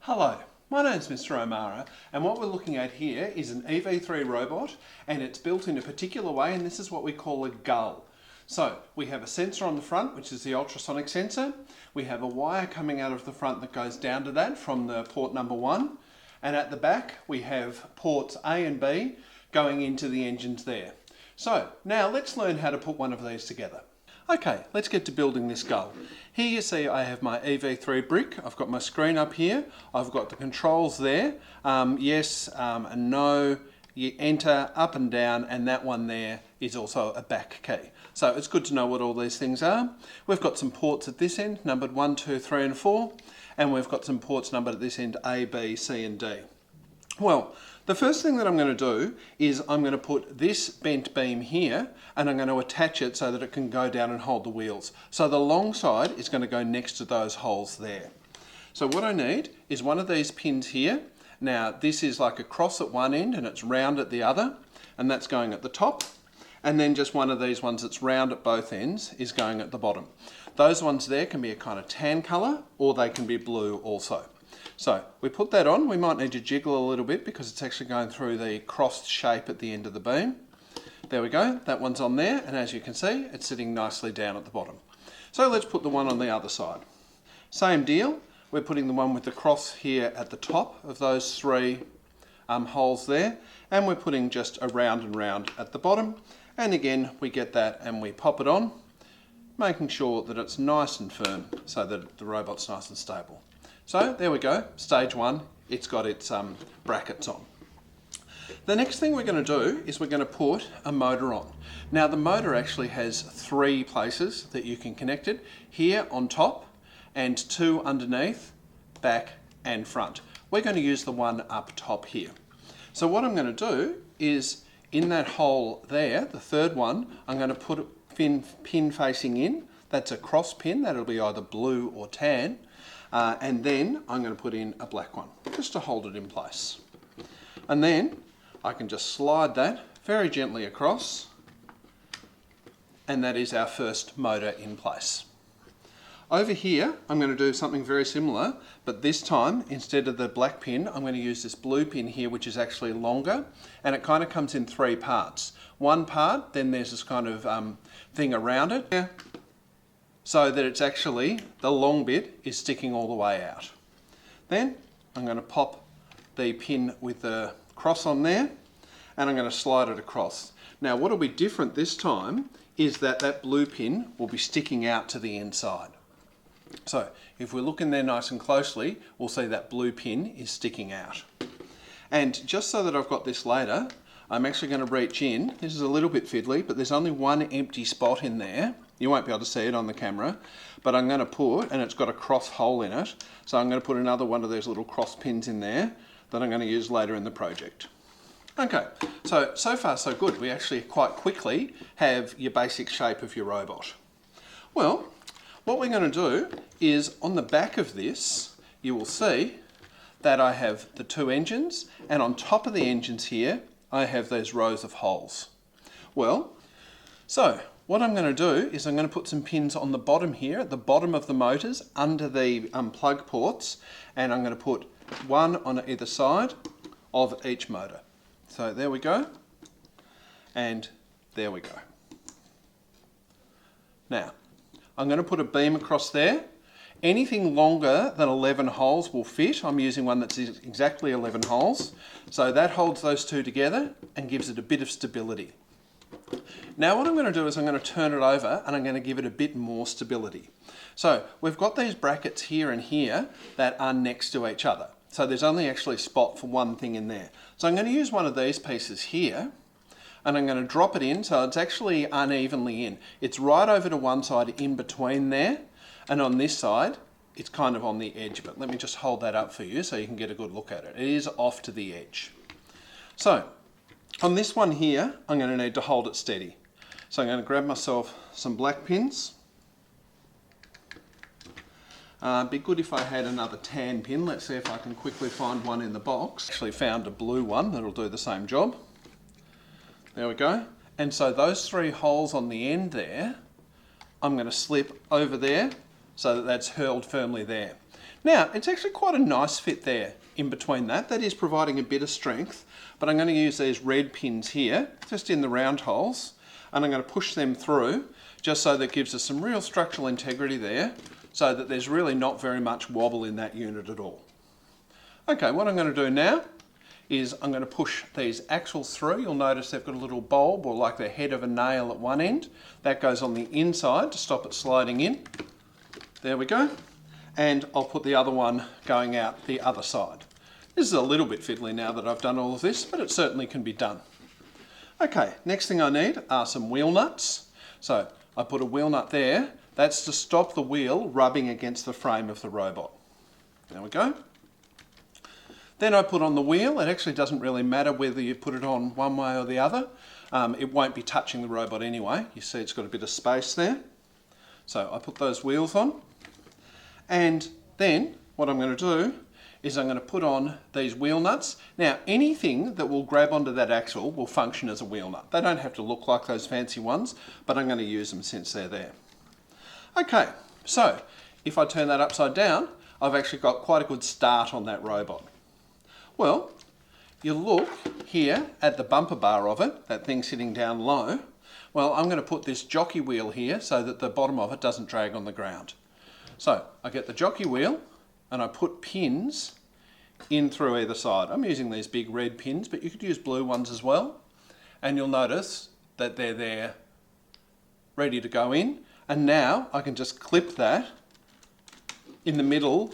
Hello, my name's Mr. O'Mara, and what we're looking at here is an EV3 robot, and it's built in a particular way, and this is what we call a Gull. So we have a sensor on the front, which is the ultrasonic sensor. We have a wire coming out of the front that goes down to that from the port number 1, and at the back we have ports A and B going into the engines there. So now let's learn how to put one of these together. Okay, let's get to building this Gull. Here you see I have my EV3 brick. I've got my screen up here. I've got the controls there. Yes and no. You enter, up and down, and that one there is also a back key. So it's good to know what all these things are. We've got some ports at this end, numbered 1, 2, 3 and 4. And we've got some ports numbered at this end, A, B, C and D. Well, the first thing that I'm going to do is I'm going to put this bent beam here and I'm going to attach it so that it can go down and hold the wheels. So the long side is going to go next to those holes there. So what I need is one of these pins here. Now this is like a cross at one end and it's round at the other, and that's going at the top. And then just one of these ones that's round at both ends is going at the bottom. Those ones there can be a kind of tan colour or they can be blue also. So we put that on. We might need to jiggle a little bit because it's actually going through the crossed shape at the end of the beam. There we go, that one's on there, and as you can see it's sitting nicely down at the bottom. So let's put the one on the other side. Same deal, we're putting the one with the cross here at the top of those three holes there, and we're putting just a round and round at the bottom, and again we get that and we pop it on, making sure that it's nice and firm so that the robot's nice and stable. So there we go, stage 1, it's got its brackets on. The next thing we're going to do is we're going to put a motor on. Now the motor actually has 3 places that you can connect it, here on top and 2 underneath, back and front. We're going to use the one up top here. So what I'm going to do is in that hole there, the third one, I'm going to put a pin facing in. That's a cross pin, that'll be either blue or tan. And then I'm going to put in a black one, just to hold it in place. And then I can just slide that very gently across, and that is our first motor in place. Over here, I'm going to do something very similar, but this time, instead of the black pin, I'm going to use this blue pin here, which is actually longer, and it kind of comes in 3 parts. One part, then there's this kind of thing around it, so that it's actually, the long bit is sticking all the way out. Then I'm going to pop the pin with the cross on there, and I'm going to slide it across. Now what will be different this time is that that blue pin will be sticking out to the inside. So if we look in there nice and closely, we'll see that blue pin is sticking out. And just so that I've got this later, I'm actually going to reach in. This is a little bit fiddly, but there's only one empty spot in there. You won't be able to see it on the camera, but I'm going to put, and it's got a cross hole in it, so I'm going to put another one of those little cross pins in there that I'm going to use later in the project. Okay, so far so good. We actually quite quickly have your basic shape of your robot. Well, what we're going to do is on the back of this, you will see that I have the 2 engines, and on top of the engines here, I have those rows of holes. Well, so what I'm going to do is I'm going to put some pins on the bottom here, at the bottom of the motors, under the plug ports, and I'm going to put one on either side of each motor. So there we go, and there we go. Now, I'm going to put a beam across there. Anything longer than 11 holes will fit. I'm using one that's exactly 11 holes. So that holds those 2 together and gives it a bit of stability. Now what I'm going to do is I'm going to turn it over and I'm going to give it a bit more stability. So we've got these brackets here and here that are next to each other. So there's only actually a spot for one thing in there. So I'm going to use one of these pieces here and I'm going to drop it in so it's actually unevenly in. It's right over to one side in between there, and on this side it's kind of on the edge of it. Let me just hold that up for you so you can get a good look at it. It is off to the edge. So on this one here, I'm going to need to hold it steady. So I'm going to grab myself some black pins. It'd be good if I had another tan pin. Let's see if I can quickly find one in the box. Actually found a blue one that'll do the same job. There we go. And so those 3 holes on the end there, I'm going to slip over there so that that's hurled firmly there. Now, it's actually quite a nice fit there in between that. That is providing a bit of strength, but I'm going to use these red pins here, just in the round holes, and I'm going to push them through, just so that gives us some real structural integrity there, so that there's really not very much wobble in that unit at all. Okay, what I'm going to do now is I'm going to push these axles through. You'll notice they've got a little bulb, or like the head of a nail at one end. That goes on the inside to stop it sliding in. There we go. And I'll put the other one going out the other side. This is a little bit fiddly now that I've done all of this, but it certainly can be done. Okay, next thing I need are some wheel nuts. So I put a wheel nut there. That's to stop the wheel rubbing against the frame of the robot. There we go. Then I put on the wheel. It actually doesn't really matter whether you put it on one way or the other. It won't be touching the robot anyway. You see it's got a bit of space there. So I put those wheels on. And then what I'm going to do is I'm going to put on these wheel nuts. Now, anything that will grab onto that axle will function as a wheel nut. They don't have to look like those fancy ones, but I'm going to use them since they're there. Okay, so if I turn that upside down, I've actually got quite a good start on that robot. Well, you look here at the bumper bar of it, that thing sitting down low. Well, I'm going to put this jockey wheel here so that the bottom of it doesn't drag on the ground. So I get the jockey wheel and I put pins in through either side. I'm using these big red pins, but you could use blue ones as well. And you'll notice that they're there ready to go in. And now I can just clip that in the middle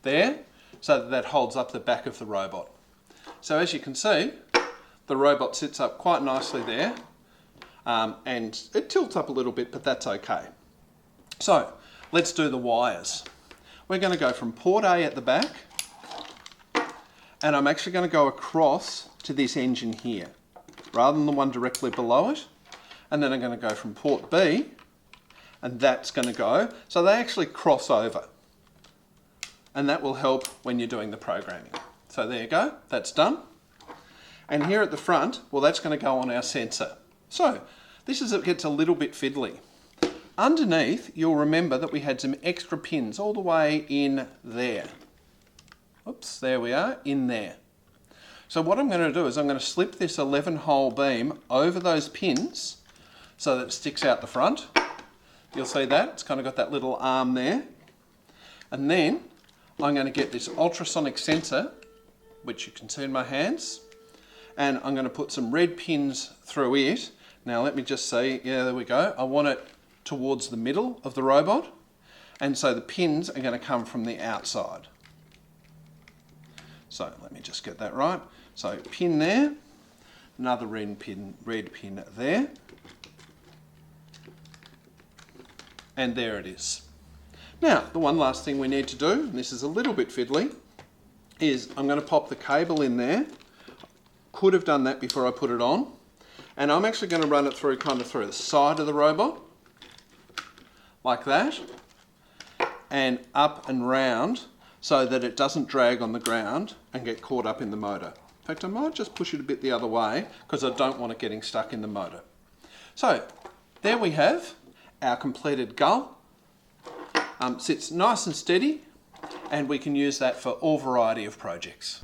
there so that that holds up the back of the robot. So as you can see, the robot sits up quite nicely there, and it tilts up a little bit, but that's okay. So let's do the wires. We're going to go from port A at the back, and I'm actually going to go across to this engine here, rather than the one directly below it. And then I'm going to go from port B, and that's going to go. So they actually cross over. And that will help when you're doing the programming. So there you go, that's done. And here at the front, well, that's going to go on our sensor. So this is, it gets a little bit fiddly. Underneath, you'll remember that we had some extra pins all the way in there. Oops, there we are, in there. So what I'm going to do is I'm going to slip this 11-hole beam over those pins so that it sticks out the front. You'll see that, it's kind of got that little arm there. And then I'm going to get this ultrasonic sensor, which you can see in my hands, and I'm going to put some red pins through it. Now let me just see, yeah, there we go. I want it towards the middle of the robot, and so the pins are going to come from the outside. So let me just get that right. So pin there, another red pin there, and there it is. Now, the one last thing we need to do, and this is a little bit fiddly, is I'm going to pop the cable in there. Could have done that before I put it on. And I'm actually going to run it through kind of through the side of the robot, like that, and up and round so that it doesn't drag on the ground and get caught up in the motor. In fact, I might just push it a bit the other way because I don't want it getting stuck in the motor. So, there we have our completed Gull. Sits nice and steady, and we can use that for all variety of projects.